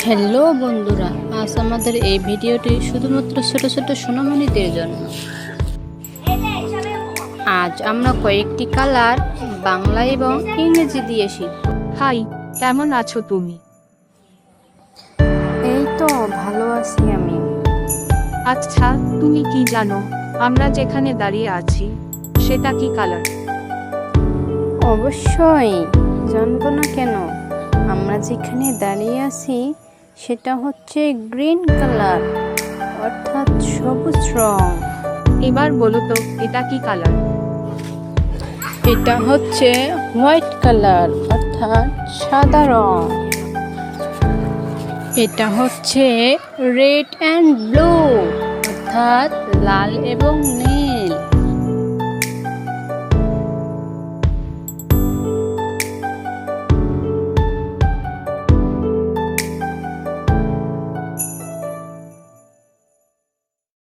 Hello বন্ধুরা, আজ আমাদের এই ভিডিওটি শুধুমাত্র ছোট ছোট সোনামণিদের জন্য। আজ আমরা কয়েকটি কালার বাংলা এবং ইংরেজি দিয়ে শিখব। হাই, কেমন আছো তুমি? এই তো ভালো আছি আমি। আচ্ছা, তুমি কি জানো আমরা যেখানে দাঁড়িয়ে আছি সেটা কি কালার? অবশ্যই জানবো না কেন। আমরা যেখানে দাঁড়িয়ে আছি সেটা হচ্ছে গ্রিন কালার, অর্থাৎ সবুজ রং। এবার বলো তো এটা কি কালার? এটা হচ্ছে হোয়াইট কালার, অর্থাৎ সাদা রং। এটা হচ্ছে রেড অ্যান্ড ব্লু, অর্থাৎ লাল এবং নীল।